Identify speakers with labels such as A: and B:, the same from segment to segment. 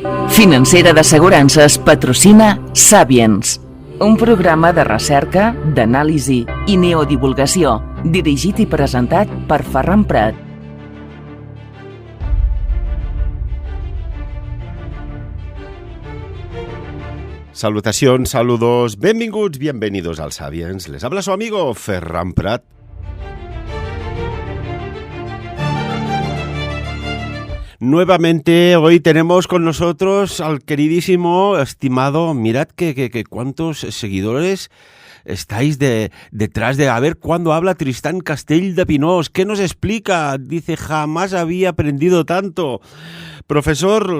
A: Financera d'Assegurances patrocina Sapiens, un programa de recerca, d'anàlisi i neodivulgació, dirigit i presentat per Ferran Prat.
B: Salutacions, saludos, benvinguts, bienvenidos al Sapiens. Les habla su amigo Ferran Prat. Nuevamente hoy tenemos con nosotros al queridísimo, estimado, mirad que cuántos seguidores estáis detrás de a ver cuándo habla Tristán Castell de Pinós. ¿Qué nos explica? Dice, jamás había aprendido tanto. Profesor,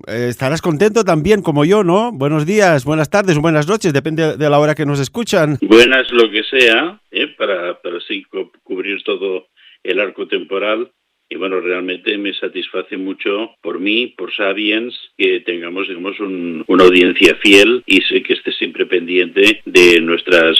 B: estarás contento también como yo, ¿no? Buenos días, buenas tardes o buenas noches, depende de la hora que nos escuchan.
C: Buenas lo que sea, para así cubrir todo el arco temporal. Y bueno, realmente me satisface mucho por mí, por Sapiens, que tengamos, digamos, una audiencia fiel y sé que esté siempre pendiente de nuestras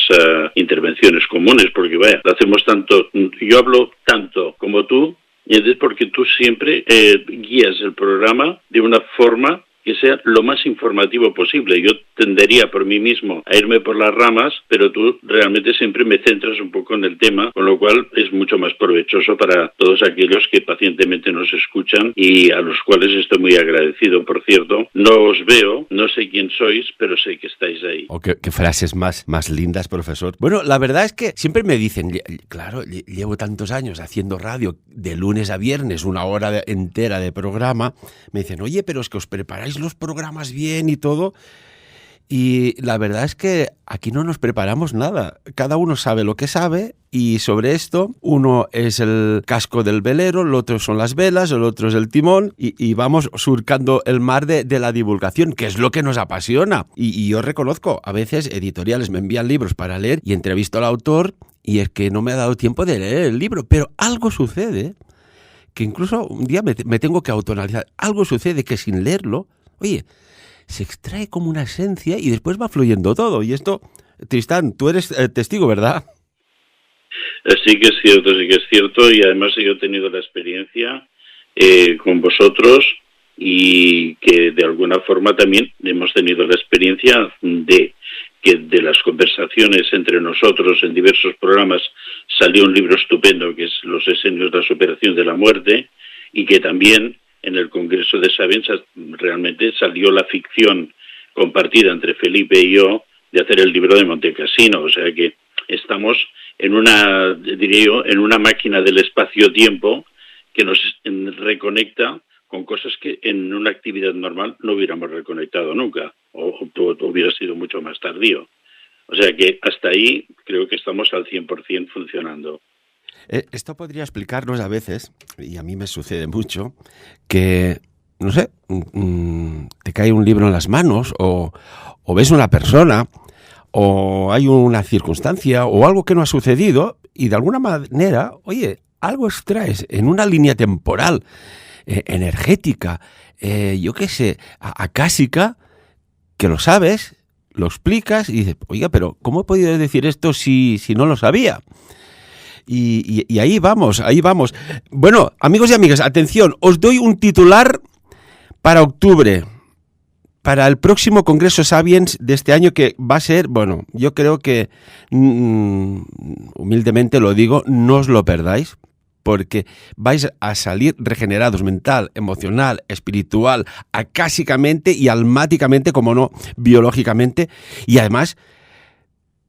C: intervenciones comunes, porque vaya, lo hacemos tanto, yo hablo tanto como tú, y es porque tú siempre guías el programa de una forma que sea lo más informativo posible. Yo tendería por mí mismo a irme por las ramas, pero tú realmente siempre me centras un poco en el tema, con lo cual es mucho más provechoso para todos aquellos que pacientemente nos escuchan y a los cuales estoy muy agradecido. Por cierto, no os veo, no sé quién sois, pero sé que estáis ahí.
B: Oh, qué frases más lindas, profesor. Bueno, la verdad es que siempre me dicen, claro, llevo tantos años haciendo radio de lunes a viernes, una hora entera de programa, me dicen, oye, pero es que os preparáis los programas bien y todo, y la verdad es que aquí no nos preparamos nada, cada uno sabe lo que sabe, y sobre esto uno es el casco del velero, el otro son las velas, el otro es el timón, y vamos surcando el mar de la divulgación, que es lo que nos apasiona. Y yo reconozco, a veces editoriales me envían libros para leer y entrevisto al autor y es que no me ha dado tiempo de leer el libro, pero algo sucede que incluso un día me tengo que autoanalizar. Algo sucede que sin leerlo, oye, se extrae como una esencia y después va fluyendo todo. Y esto, Tristán, tú eres testigo, ¿verdad?
C: Sí que es cierto. Y además yo he tenido la experiencia con vosotros y que de alguna forma también hemos tenido la experiencia de que de las conversaciones entre nosotros en diversos programas salió un libro estupendo que es Los esenios de la superación de la muerte, y que también en el Congreso de Sapiens realmente salió la ficción compartida entre Felipe y yo de hacer el libro de Montecassino. O sea que estamos en una máquina del espacio-tiempo que nos reconecta con cosas que en una actividad normal no hubiéramos reconectado nunca, o hubiera sido mucho más tardío. O sea que hasta ahí creo que estamos al 100% funcionando.
B: Esto podría explicarnos a veces, y a mí me sucede mucho, que, no sé, te cae un libro en las manos, o ves una persona, o hay una circunstancia, o algo que no ha sucedido, y de alguna manera, oye, algo extraes en una línea temporal, energética, yo qué sé, acásica, que lo sabes, lo explicas, y dices, oiga, pero ¿cómo he podido decir esto si no lo sabía? Y ahí vamos. Bueno, amigos y amigas, atención, os doy un titular para octubre, para el próximo Congreso Sapiens de este año, que va a ser, bueno, yo creo que, humildemente lo digo, no os lo perdáis, porque vais a salir regenerados mental, emocional, espiritual, acásicamente y almáticamente, como no, biológicamente. Y además,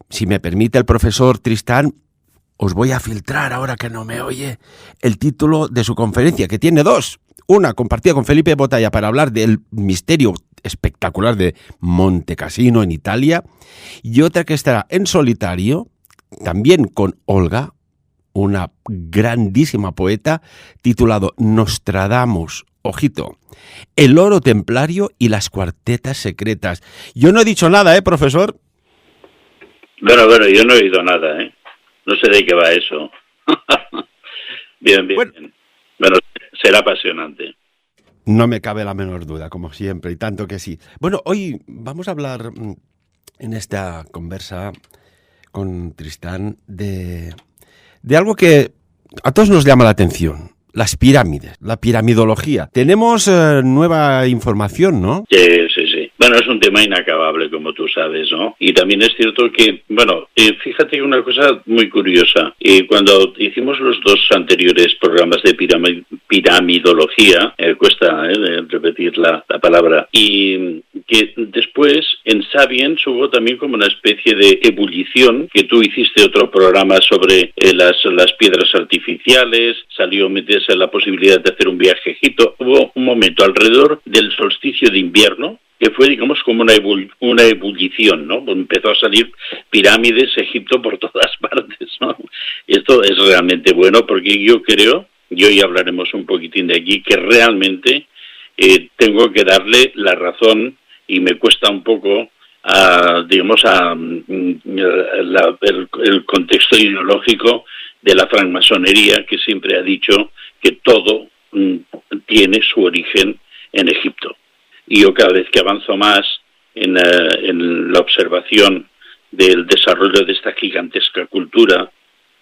B: si me permite el profesor Tristán, os voy a filtrar, ahora que no me oye, el título de su conferencia, que tiene dos. Una compartida con Felipe Botalla para hablar del misterio espectacular de Montecassino en Italia, y otra que estará en solitario, también con Olga, una grandísima poeta, titulado Nostradamus, ojito, el oro templario y las cuartetas secretas. Yo no he dicho nada, profesor.
C: Bueno, yo no he oído nada, No sé de qué va eso. Bien. Bueno, será apasionante.
B: No me cabe la menor duda, como siempre, y tanto que sí. Bueno, hoy vamos a hablar en esta conversa con Tristán de algo que a todos nos llama la atención. las pirámides, la piramidología. Tenemos nueva información, ¿no?
C: Sí. Bueno, es un tema inacabable, como tú sabes, ¿no? Y también es cierto que, bueno, fíjate una cosa muy curiosa. Cuando hicimos los dos anteriores programas de piramidología, cuesta repetir la palabra, y que después en Sapiens hubo también como una especie de ebullición, que tú hiciste otro programa sobre las piedras artificiales, salió meterse la posibilidad de hacer un viaje a Egipto. Hubo un momento alrededor del solsticio de invierno que fue, digamos, como una ebullición, ¿no? Empezó a salir pirámides, Egipto por todas partes, ¿no? Esto es realmente bueno porque yo creo, y hoy hablaremos un poquitín de aquí, que realmente tengo que darle la razón y me cuesta un poco el contexto ideológico de la francmasonería, que siempre ha dicho que todo tiene su origen en Egipto. Y yo cada vez que avanzo más en la observación del desarrollo de esta gigantesca cultura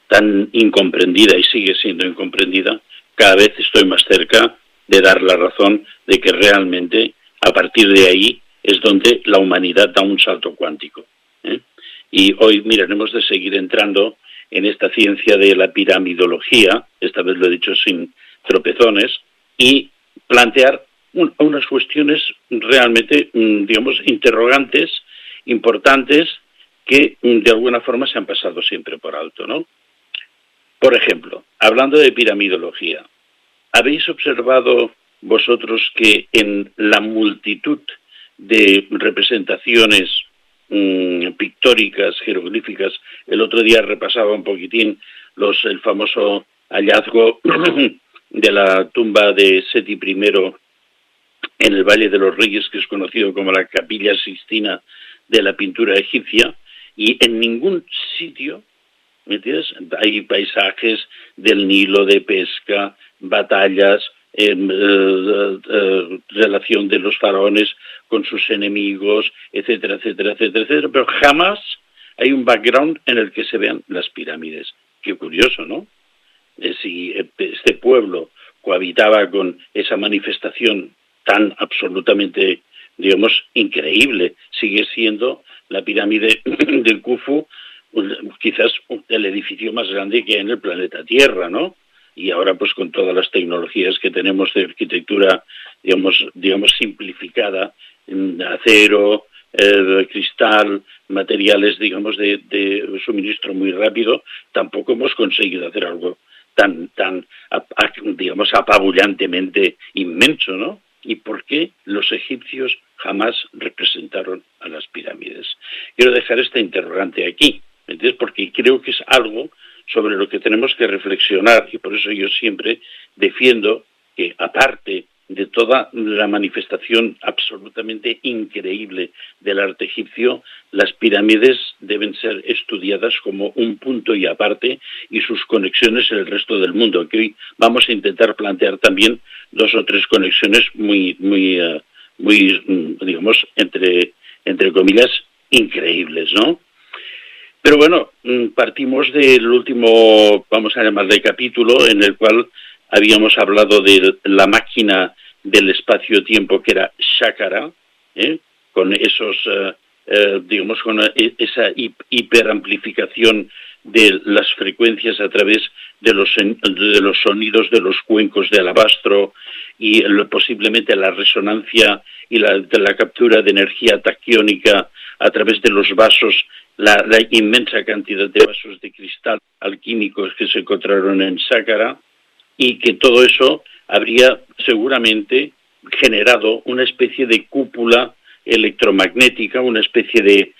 C: tan incomprendida y sigue siendo incomprendida, cada vez estoy más cerca de dar la razón de que realmente a partir de ahí es donde la humanidad da un salto cuántico. Y hoy miraremos de seguir entrando en esta ciencia de la piramidología, esta vez lo he dicho sin tropezones, y plantear unas cuestiones realmente, digamos, interrogantes, importantes, que de alguna forma se han pasado siempre por alto, ¿no? Por ejemplo, hablando de piramidología, ¿habéis observado vosotros que en la multitud de representaciones pictóricas, jeroglíficas, el otro día repasaba un poquitín el famoso hallazgo de la tumba de Seti I en el Valle de los Reyes, que es conocido como la Capilla Sixtina de la pintura egipcia, y en ningún sitio, ¿me entiendes?, hay paisajes del Nilo, de pesca, batallas, relación de los faraones con sus enemigos, etcétera, etcétera, etcétera, etcétera, pero jamás hay un background en el que se vean las pirámides. Qué curioso, ¿no? Si este pueblo cohabitaba con esa manifestación tan absolutamente, digamos, increíble, sigue siendo la pirámide del Khufu, quizás el edificio más grande que hay en el planeta Tierra, ¿no? Y ahora, pues, con todas las tecnologías que tenemos de arquitectura, digamos simplificada, acero, cristal, materiales, digamos, de suministro muy rápido, tampoco hemos conseguido hacer algo tan digamos, apabullantemente inmenso, ¿no? ¿Y por qué los egipcios jamás representaron a las pirámides? Quiero dejar esta interrogante aquí, ¿entiendes? Porque creo que es algo sobre lo que tenemos que reflexionar, y por eso yo siempre defiendo que, aparte de toda la manifestación absolutamente increíble del arte egipcio, las pirámides deben ser estudiadas como un punto y aparte, y sus conexiones en el resto del mundo, que hoy vamos a intentar plantear también 2 o 3 conexiones muy digamos, entre comillas, increíbles, ¿no? Pero bueno, partimos del último, vamos a llamarle capítulo, en el cual habíamos hablado de la máquina del espacio-tiempo, que era Saqqara, con esos, digamos, con esa hiperamplificación de las frecuencias a través de los sonidos de los cuencos de alabastro, y posiblemente la resonancia y de la captura de energía taquiónica a través de los vasos, la inmensa cantidad de vasos de cristal alquímicos que se encontraron en Saqqara, y que todo eso habría seguramente generado una especie de cúpula electromagnética, una especie de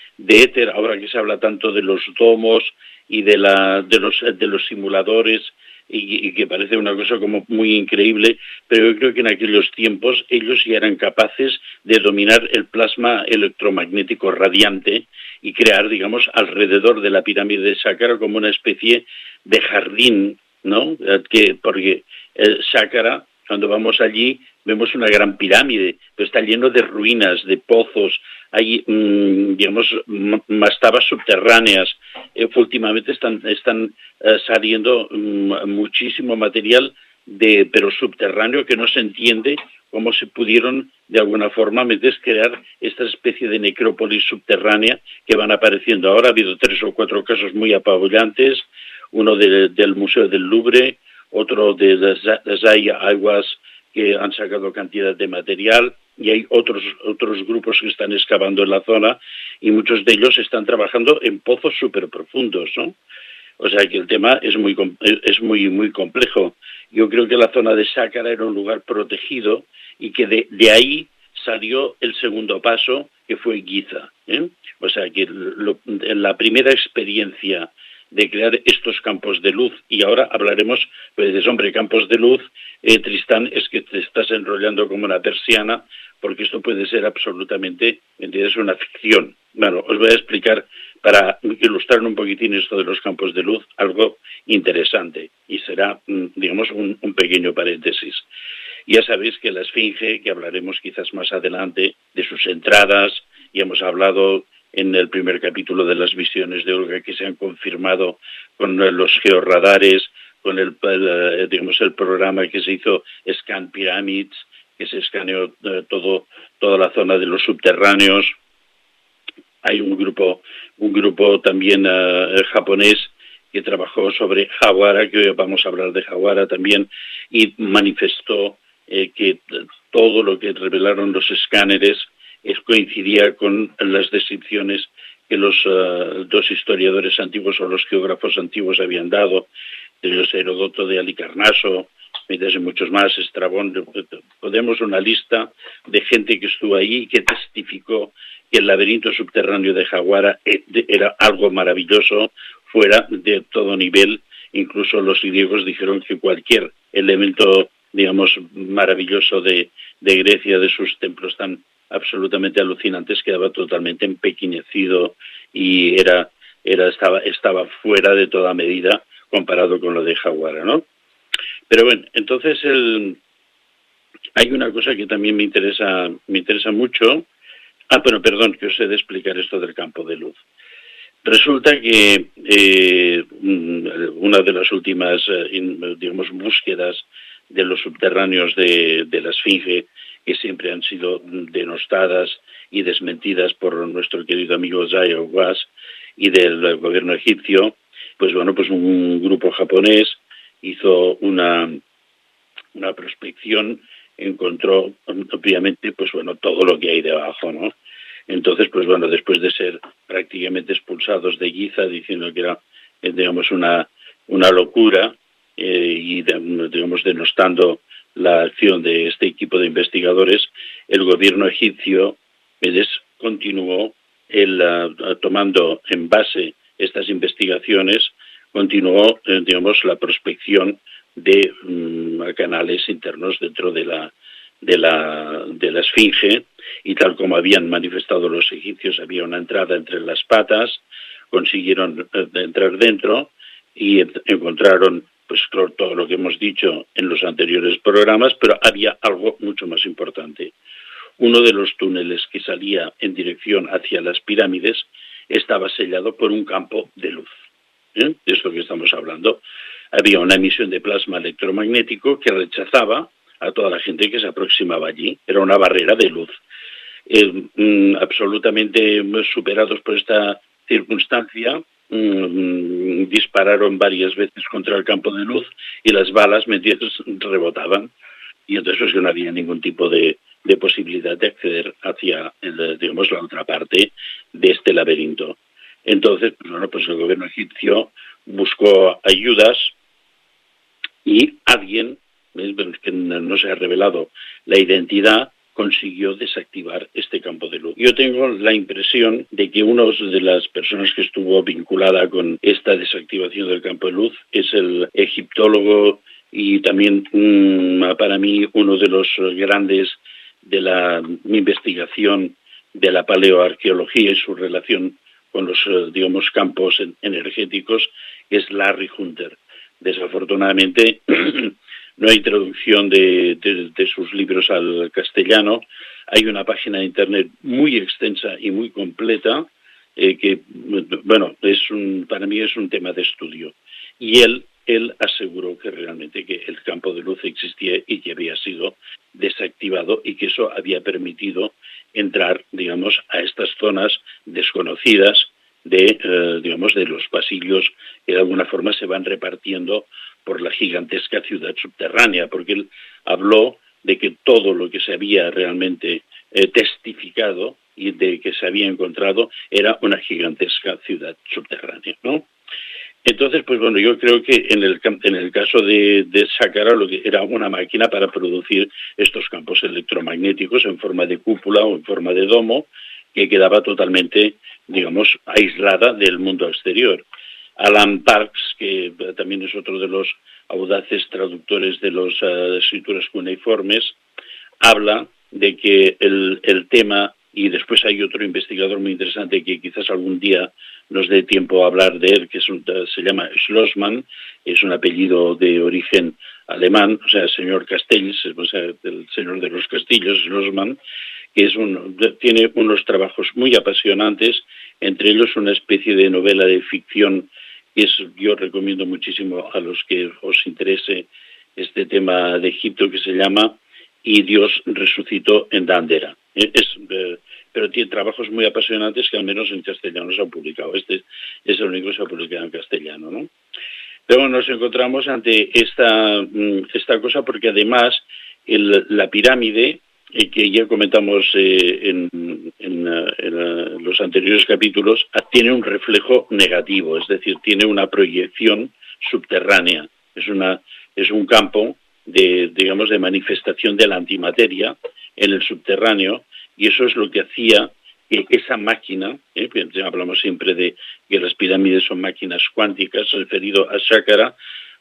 C: éter, ahora que se habla tanto de los domos y de los simuladores, y que parece una cosa como muy increíble, pero yo creo que en aquellos tiempos ellos ya eran capaces de dominar el plasma electromagnético radiante y crear, digamos, alrededor de la pirámide de Saqqara como una especie de jardín, ¿no? Porque Saqqara, cuando vamos allí, vemos una gran pirámide, pero está lleno de ruinas, de pozos, hay, digamos, mastabas subterráneas. Últimamente están saliendo muchísimo material pero subterráneo, que no se entiende cómo se pudieron de alguna forma crear esta especie de necrópolis subterránea que van apareciendo ahora. Ha habido 3 o 4 casos muy apabullantes, uno del Museo del Louvre, otro de las aguas que han sacado cantidad de material, y hay otros grupos que están excavando en la zona, y muchos de ellos están trabajando en pozos súper profundos, ¿no? O sea que el tema es muy complejo. Yo creo que la zona de Sácara era un lugar protegido y que de ahí salió el segundo paso, que fue Giza, ¿eh? O sea que la primera experiencia de crear estos campos de luz, y ahora hablaremos, pues dices, hombre, campos de luz, Tristán, es que te estás enrollando como una persiana, porque esto puede ser absolutamente, ¿entiendes?, una ficción. Bueno, os voy a explicar, para ilustrar un poquitín esto de los campos de luz, algo interesante, y será, digamos, un pequeño paréntesis. Ya sabéis que la Esfinge, que hablaremos quizás más adelante, de sus entradas, y hemos hablado en el primer capítulo de las visiones de Olga, que se han confirmado con los georradares, con el programa que se hizo Scan Pyramids, que se escaneó toda la zona de los subterráneos. Hay un grupo también japonés que trabajó sobre Hawara, que hoy vamos a hablar de Hawara también, y manifestó que todo lo que revelaron los escáneres coincidía con las descripciones que los 2 historiadores antiguos o los geógrafos antiguos habían dado, de Heródoto, de Halicarnaso, y muchos más, Estrabón. Podemos una lista de gente que estuvo ahí y que testificó que el laberinto subterráneo de Hawara era algo maravilloso, fuera de todo nivel. Incluso los griegos dijeron que cualquier elemento, digamos, maravilloso de Grecia, de sus templos tan absolutamente alucinantes, quedaba totalmente empequeñecido y estaba fuera de toda medida comparado con lo de Hawara, ¿no? Pero bueno, entonces hay una cosa que también me interesa mucho. Bueno, perdón, que os he de explicar esto del campo de luz. Resulta que una de las últimas, digamos, búsquedas de los subterráneos de la Esfinge, que siempre han sido denostadas y desmentidas por nuestro querido amigo Zaya Owas y del gobierno egipcio, pues bueno, pues un grupo japonés hizo una prospección, encontró obviamente, pues bueno, todo lo que hay debajo, ¿no? Entonces, pues bueno, después de ser prácticamente expulsados de Giza, diciendo que era, digamos, una locura, y digamos, denostando la acción de este equipo de investigadores, el gobierno egipcio continuó tomando en base estas investigaciones, continuó, digamos, la prospección de canales internos dentro de la Esfinge, y tal como habían manifestado los egipcios, había una entrada entre las patas, consiguieron entrar dentro y encontraron, pues claro, todo lo que hemos dicho en los anteriores programas, pero había algo mucho más importante. Uno de los túneles que salía en dirección hacia las pirámides estaba sellado por un campo de luz. De esto que estamos hablando. Había una emisión de plasma electromagnético que rechazaba a toda la gente que se aproximaba allí. Era una barrera de luz. Absolutamente superados por esta circunstancia, dispararon varias veces contra el campo de luz y las balas, ¿me entiendes?, rebotaban, y entonces pues, no había ningún tipo de posibilidad de acceder hacia, digamos, la otra parte de este laberinto. Entonces, pues, bueno, pues el gobierno egipcio buscó ayudas y alguien, que no se ha revelado la identidad, consiguió desactivar este campo de luz. Yo tengo la impresión de que una de las personas que estuvo vinculada con esta desactivación del campo de luz es el egiptólogo y también, para mí, uno de los grandes de la investigación de la paleoarqueología y su relación con los, digamos, campos energéticos, que es Larry Hunter. Desafortunadamente, no hay traducción de sus libros al castellano. Hay una página de internet muy extensa y muy completa que, bueno, para mí es un tema de estudio. Y él él aseguró que realmente que el campo de luz existía y que había sido desactivado y que eso había permitido entrar, digamos, a estas zonas desconocidas de los pasillos que de alguna forma se van repartiendo por la gigantesca ciudad subterránea, porque él habló de que todo lo que se había realmente testificado y de que se había encontrado era una gigantesca ciudad subterránea, ¿no? Entonces, pues bueno, yo creo que en el caso de Sácara lo que era una máquina para producir estos campos electromagnéticos en forma de cúpula o en forma de domo que quedaba totalmente, digamos, aislada del mundo exterior. Alan Parks, que también es otro de los audaces traductores de las escrituras cuneiformes, habla de que el tema, y después hay otro investigador muy interesante que quizás algún día nos dé tiempo a hablar de él, que se llama Schlossmann, es un apellido de origen alemán, o sea, señor Castells, o sea, el señor de los castillos, Schlossmann, que tiene unos trabajos muy apasionantes, entre ellos una especie de novela de ficción que yo recomiendo muchísimo a los que os interese este tema de Egipto, que se llama Y Dios resucitó en Dandera. Pero tiene trabajos muy apasionantes que al menos en castellano se han publicado. Este es el único que se ha publicado en castellano, ¿no? Pero nos encontramos ante esta cosa porque además la pirámide, que ya comentamos en los anteriores capítulos, tiene un reflejo negativo, es decir, tiene una proyección subterránea. Es un campo de manifestación de la antimateria en el subterráneo, y eso es lo que hacía que esa máquina, hablamos siempre de que las pirámides son máquinas cuánticas, referido a Sácara,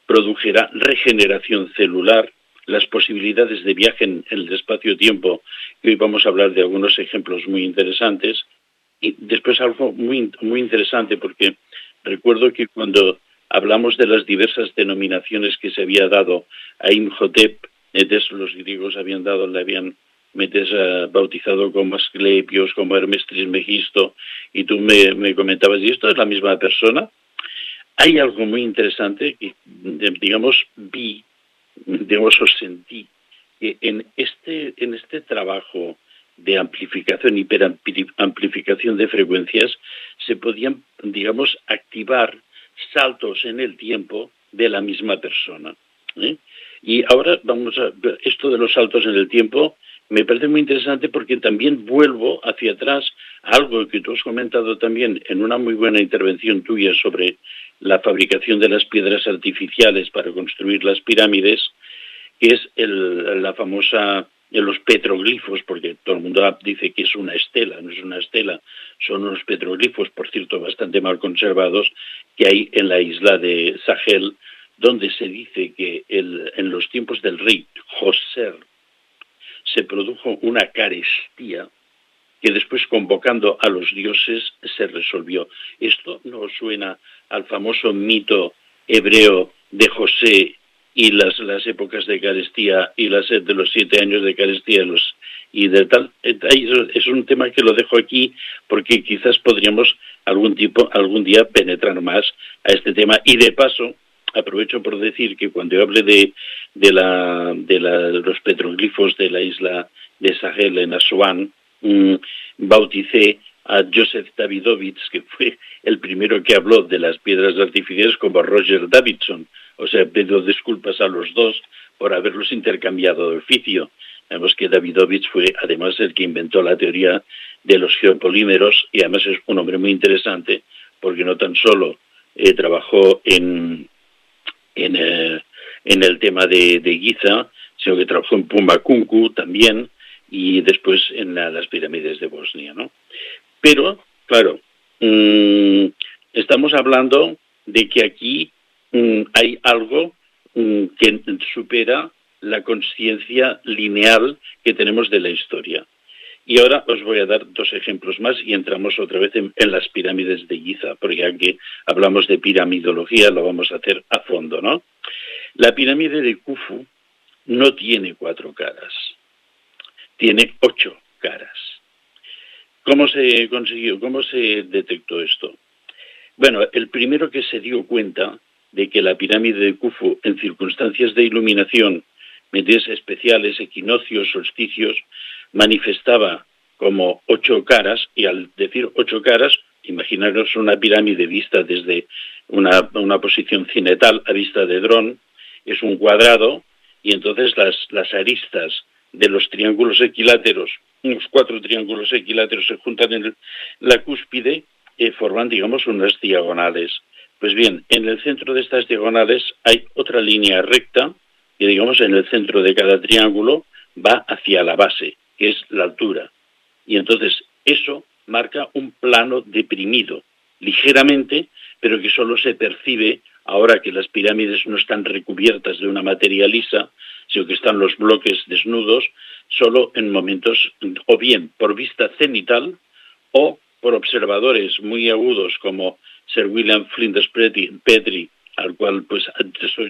C: produjera regeneración celular, las posibilidades de viaje en el espacio-tiempo, que hoy vamos a hablar de algunos ejemplos muy interesantes, y después algo muy, muy interesante, porque recuerdo que cuando hablamos de las diversas denominaciones que se había dado a Imhotep, los griegos le habían bautizado como Asclepios, como Hermes Trismegisto, y tú me comentabas, ¿y esto es la misma persona? Hay algo muy interesante que, sentí que en este trabajo de amplificación, hiperamplificación de frecuencias, se podían, activar saltos en el tiempo de la misma persona. Y ahora vamos a ver esto de los saltos en el tiempo. Me parece muy interesante porque también vuelvo hacia atrás a algo que tú has comentado también en una muy buena intervención tuya sobre la fabricación de las piedras artificiales para construir las pirámides, que es la famosa los petroglifos, porque todo el mundo dice que es una estela, no es una estela, son unos petroglifos, por cierto, bastante mal conservados, que hay en la isla de Sahel, donde se dice que en los tiempos del rey Joser se produjo una carestía que después, convocando a los dioses, se resolvió. Esto nos suena al famoso mito hebreo de José y las épocas de carestía y las de los 7 años de carestía y de tal. Es un tema que lo dejo aquí porque quizás podríamos algún día penetrar más a este tema. Y de paso, aprovecho por decir que cuando yo hable de los petroglifos de la isla de Sahel en Asuán, bauticé a Joseph Davidovich, que fue el primero que habló de las piedras artificiales, como Roger Davidson. O sea, pido disculpas a los dos por haberlos intercambiado de oficio. Vemos que Davidovich fue además el que inventó la teoría de los geopolímeros, y además es un hombre muy interesante porque no tan solo trabajó en el tema de Giza, sino que trabajó en Pumapunku también, y después en las pirámides de Bosnia, ¿no? Pero, claro, estamos hablando de que aquí hay algo que supera la conciencia lineal que tenemos de la historia. Y ahora os voy a dar 2 ejemplos más y entramos otra vez en las pirámides de Giza, porque ya que hablamos de piramidología lo vamos a hacer a fondo, ¿no? La pirámide de Khufu no tiene 4 caras, tiene 8 caras. ¿Cómo se consiguió? ¿Cómo se detectó esto? Bueno, el primero que se dio cuenta de que la pirámide de Khufu, en circunstancias de iluminación, medidas especiales, equinoccios, solsticios, manifestaba como 8 caras, y al decir 8 caras, imaginaros una pirámide vista desde una posición cinetal a vista de dron, es un cuadrado, y entonces las aristas de los triángulos equiláteros, unos 4 triángulos equiláteros se juntan en la cúspide y forman, digamos, unas diagonales. Pues bien, en el centro de estas diagonales hay otra línea recta que, digamos, en el centro de cada triángulo va hacia la base, que es la altura. Y entonces eso marca un plano deprimido, ligeramente, pero que solo se percibe ahora que las pirámides no están recubiertas de una materia lisa, sino que están los bloques desnudos, solo en momentos, o bien por vista cenital, o por observadores muy agudos como Sir William Flinders Petrie, al cual pues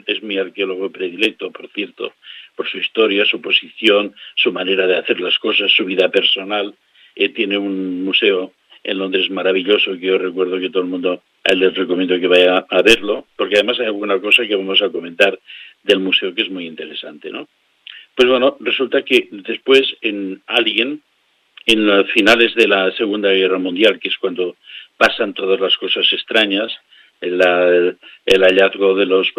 C: es mi arqueólogo predilecto, por cierto, por su historia, su posición, su manera de hacer las cosas, su vida personal. Tiene un museo en Londres maravilloso que yo recuerdo que todo el mundo, a él les recomiendo que vaya a verlo, porque además hay alguna cosa que vamos a comentar del museo que es muy interesante, ¿no? Pues bueno, resulta que después en Alien, en los finales de la Segunda Guerra Mundial, que es cuando pasan todas las cosas extrañas, el hallazgo de los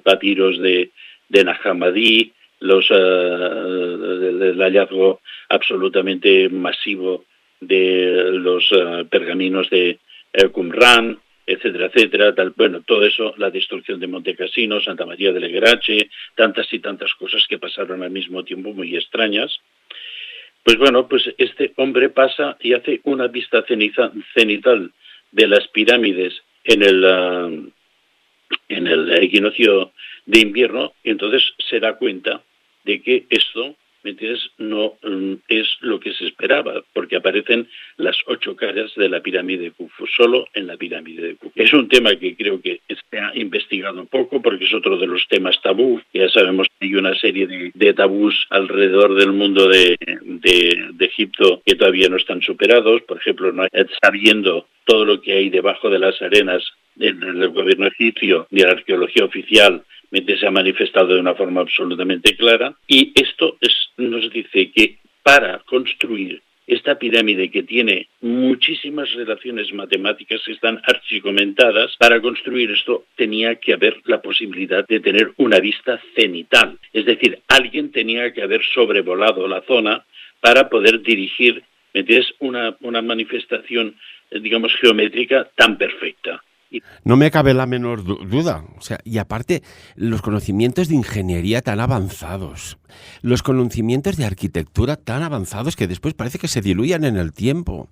C: papiros de Nag Hammadi, el hallazgo absolutamente masivo de los pergaminos de Qumran, etcétera, etcétera, todo eso, la destrucción de Monte Cassino, Santa María de Lerache, tantas y tantas cosas que pasaron al mismo tiempo muy extrañas. Pues bueno, pues este hombre pasa y hace una vista cenital de las pirámides en el equinoccio de invierno, y entonces se da cuenta de que esto, ¿me entiendes?, no es lo que se esperaba, porque aparecen las 8 caras de la pirámide de Khufu, solo en la pirámide de Khufu. Es un tema que creo que se ha investigado un poco, porque es otro de los temas tabú. Ya sabemos que hay una serie de tabús alrededor del mundo de Egipto que todavía no están superados. Por ejemplo, no sabiendo todo lo que hay debajo de las arenas del gobierno egipcio y de la arqueología oficial, se ha manifestado de una forma absolutamente clara, y esto nos dice que para construir esta pirámide, que tiene muchísimas relaciones matemáticas que están archicomentadas, para construir esto tenía que haber la posibilidad de tener una vista cenital, es decir, alguien tenía que haber sobrevolado la zona para poder dirigir, ¿me entiendes?, una manifestación, digamos, geométrica tan perfecta.
B: No me cabe la menor duda. O sea, y aparte, los conocimientos de ingeniería tan avanzados, los conocimientos de arquitectura tan avanzados que después parece que se diluyan en el tiempo,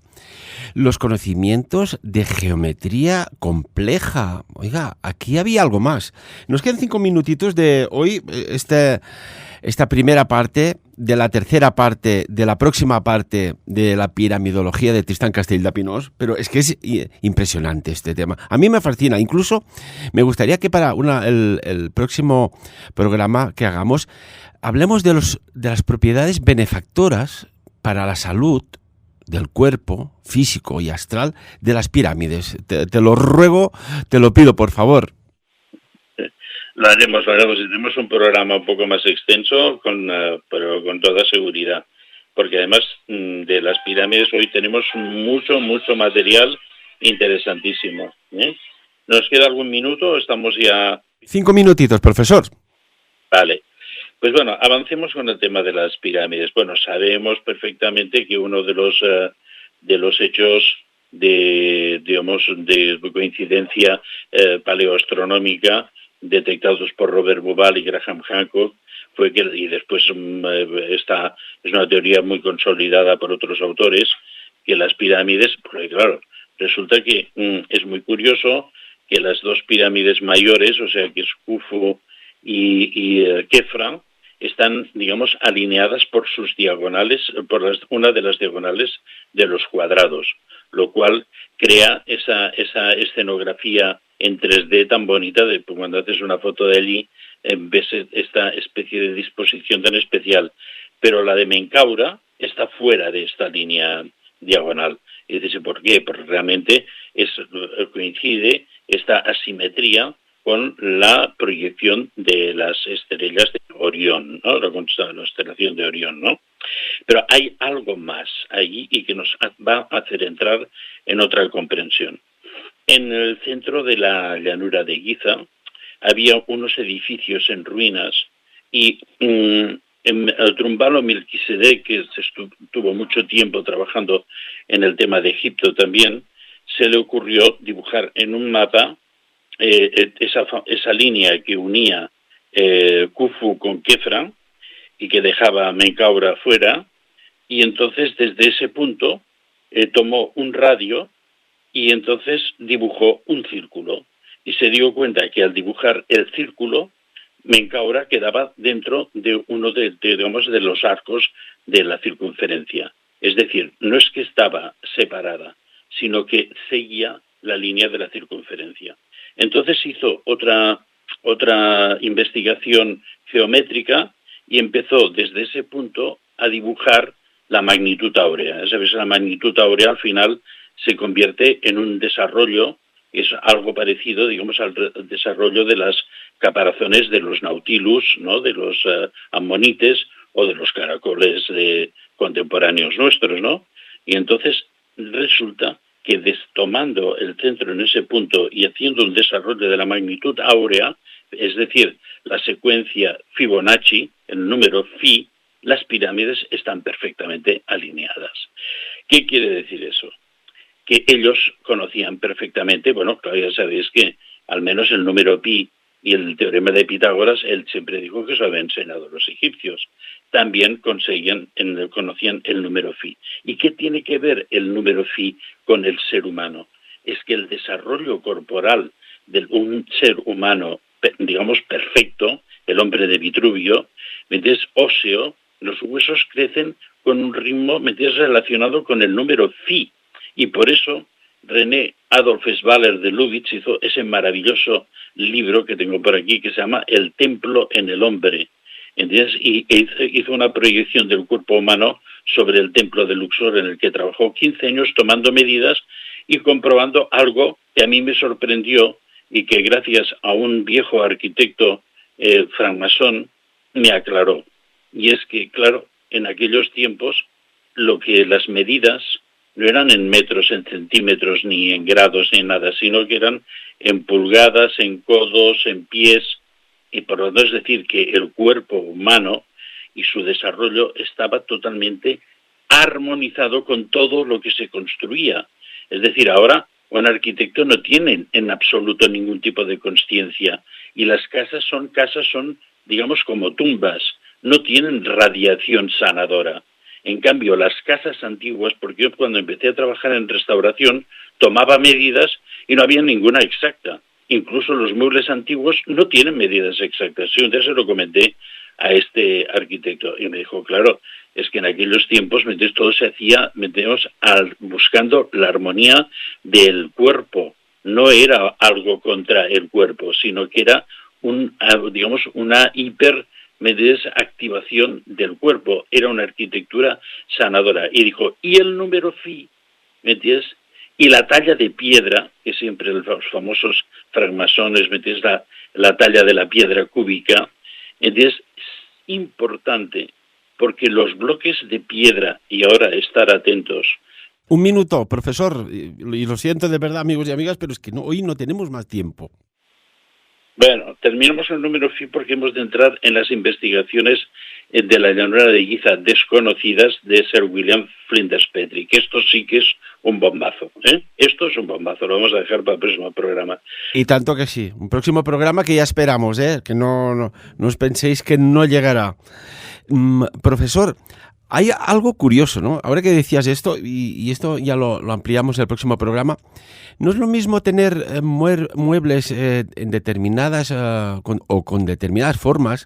B: los conocimientos de geometría compleja. Oiga, aquí había algo más. Nos quedan 5 minutitos de hoy, esta primera parte, de la tercera parte, de la próxima parte de la piramidología de Tristán Castelldepinós, pero es que es impresionante este tema. A mí me fascina. Incluso me gustaría que para el próximo programa que hagamos hablemos de las propiedades benefactoras para la salud del cuerpo físico y astral de las pirámides. Te lo ruego, te lo pido, por favor.
C: Lo haremos. Tenemos un programa un poco más extenso, pero con toda seguridad. Porque además de las pirámides hoy tenemos mucho material interesantísimo. ¿Nos queda algún minuto? Estamos ya...
B: 5 minutitos, profesor.
C: Vale. Pues bueno, avancemos con el tema de las pirámides. Bueno, sabemos perfectamente que uno de los hechos de coincidencia paleoastronómica detectados por Robert Bauval y Graham Hancock fue que, y después esta es una teoría muy consolidada por otros autores, que las pirámides, porque claro, resulta que es muy curioso que las 2 pirámides mayores, o sea que es Khufu y Khefra, están, digamos, alineadas por sus diagonales, una de las diagonales de los cuadrados, lo cual crea esa escenografía en 3D tan bonita, de cuando haces una foto de allí, ves esta especie de disposición tan especial. Pero la de Menkaura está fuera de esta línea diagonal. Y dices, ¿por qué? Porque realmente coincide esta asimetría con la proyección de las estrellas de Orión, ¿no? La constelación de Orión, ¿no? Pero hay algo más allí y que nos va a hacer entrar en otra comprensión. En el centro de la llanura de Giza había unos edificios en ruinas y el Trumbalo Melquisedec, que estuvo mucho tiempo trabajando en el tema de Egipto también, se le ocurrió dibujar en un mapa esa línea que unía Khufu con Kefra y que dejaba a Menkaura fuera, y entonces desde ese punto tomó un radio y entonces dibujó un círculo y se dio cuenta que al dibujar el círculo Menkaura quedaba dentro de uno de los arcos de la circunferencia. Es decir, no es que estaba separada, sino que seguía la línea de la circunferencia. Entonces hizo otra investigación geométrica y empezó desde ese punto a dibujar la magnitud áurea. ¿Sabes? La magnitud áurea al final se convierte en un desarrollo, es algo parecido, digamos, al desarrollo de las caparazones de los nautilus, ¿no? De los ammonites o de los caracoles contemporáneos nuestros, ¿no? Y entonces resulta que tomando el centro en ese punto y haciendo un desarrollo de la magnitud áurea, es decir, la secuencia Fibonacci, el número phi, las pirámides están perfectamente alineadas. ¿Qué quiere decir eso? Que ellos conocían perfectamente, bueno, claro, ya sabéis que al menos el número pi y el teorema de Pitágoras, él siempre dijo que eso habían enseñado los egipcios. También conocían el número phi. ¿Y qué tiene que ver el número phi con el ser humano? Es que el desarrollo corporal de un ser humano, digamos, perfecto, el hombre de Vitruvio, es óseo, los huesos crecen con un ritmo relacionado con el número phi. Y por eso René Adolf Svaler de Lubitz hizo ese maravilloso libro que tengo por aquí que se llama El templo en el hombre. ¿Entiendes? Y hizo una proyección del cuerpo humano sobre el templo de Luxor, en el que trabajó 15 años tomando medidas y comprobando algo que a mí me sorprendió y que gracias a un viejo arquitecto francmasón me aclaró. Y es que, claro, en aquellos tiempos lo que las medidas no eran en metros, en centímetros, ni en grados, ni en nada, sino que eran en pulgadas, en codos, en pies, y por lo tanto es decir que el cuerpo humano y su desarrollo estaba totalmente armonizado con todo lo que se construía. Es decir, ahora un arquitecto no tiene en absoluto ningún tipo de consciencia, y las casas son, digamos, como tumbas, no tienen radiación sanadora. En cambio, las casas antiguas, porque yo cuando empecé a trabajar en restauración, tomaba medidas y no había ninguna exacta. Incluso los muebles antiguos no tienen medidas exactas. Yo entonces se lo comenté a este arquitecto y me dijo, claro, es que en aquellos tiempos todo se hacía buscando la armonía del cuerpo. No era algo contra el cuerpo, sino que era una activación del cuerpo, era una arquitectura sanadora. Y dijo, y el número phi, ¿me entiendes? Y la talla de piedra, que siempre los famosos francmasones, ¿me entiendes? La talla de la piedra cúbica, ¿entiendes? Es importante, porque los bloques de piedra, y ahora estar atentos.
B: Un minuto, profesor, y lo siento de verdad, amigos y amigas, pero es que hoy no tenemos más tiempo.
C: Bueno, terminamos el número phi porque hemos de entrar en las investigaciones de la llanura de Giza desconocidas de Sir William Flinders Petrie, que esto sí que es un bombazo, ¿eh? Esto es un bombazo, lo vamos a dejar para el próximo programa.
B: Y tanto que sí, un próximo programa que ya esperamos, que no os penséis que no llegará. Profesor, hay algo curioso, ¿no? Ahora que decías esto, y esto ya lo ampliamos en el próximo programa, no es lo mismo tener muebles en determinadas con determinadas formas,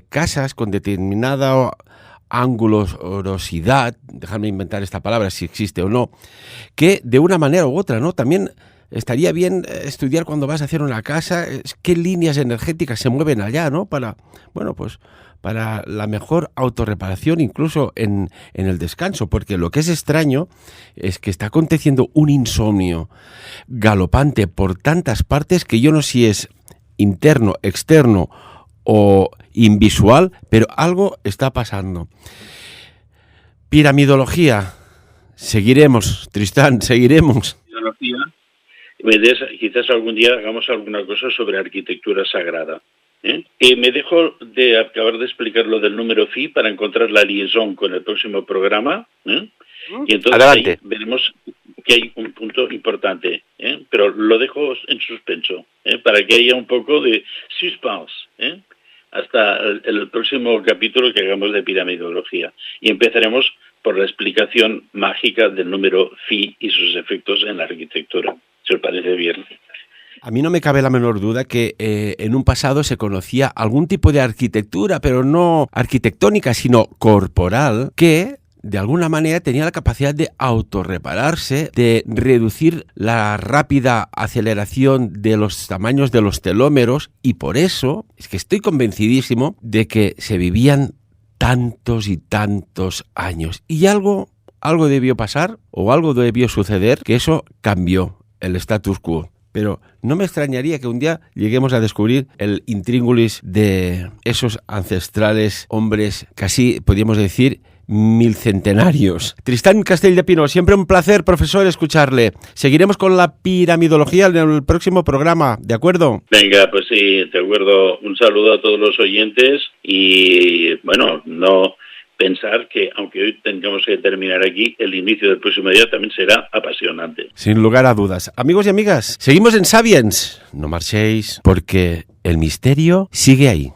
B: casas con determinada angulosidad, dejadme inventar esta palabra si existe o no, que de una manera u otra, ¿no? También estaría bien estudiar cuando vas a hacer una casa qué líneas energéticas se mueven allá, ¿no? Para para la mejor autorreparación, incluso en el descanso, porque lo que es extraño es que está aconteciendo un insomnio galopante por tantas partes que yo no sé si es interno, externo o invisual, pero algo está pasando. Piramidología. Seguiremos, Tristán, seguiremos.
C: Quizás algún día hagamos alguna cosa sobre arquitectura sagrada. Me dejo de acabar de explicar lo del número phi para encontrar la liaison con el próximo programa. Y entonces ahí veremos que hay un punto importante, pero lo dejo en suspenso, para que haya un poco de suspense, hasta el próximo capítulo que hagamos de piramidología. Y empezaremos por la explicación mágica del número phi y sus efectos en la arquitectura. ¿Se os parece bien?
B: A mí no me cabe la menor duda que en un pasado se conocía algún tipo de arquitectura, pero no arquitectónica, sino corporal, que de alguna manera tenía la capacidad de autorrepararse, de reducir la rápida aceleración de los tamaños de los telómeros, y por eso es que estoy convencidísimo de que se vivían tantos y tantos años. Y algo debió pasar o algo debió suceder que eso cambió el status quo. Pero no me extrañaría que un día lleguemos a descubrir el intríngulis de esos ancestrales hombres, casi podríamos decir, milcentenarios. Tristán Castell de Pino, siempre un placer, profesor, escucharle. Seguiremos con la piramidología en el próximo programa, ¿de acuerdo?
C: Venga, pues sí, de acuerdo. Un saludo a todos los oyentes y, bueno, no pensar que, aunque hoy tengamos que terminar aquí, el inicio del próximo día también será apasionante.
B: Sin lugar a dudas. Amigos y amigas, seguimos en Sapiens. No marchéis, porque el misterio sigue ahí.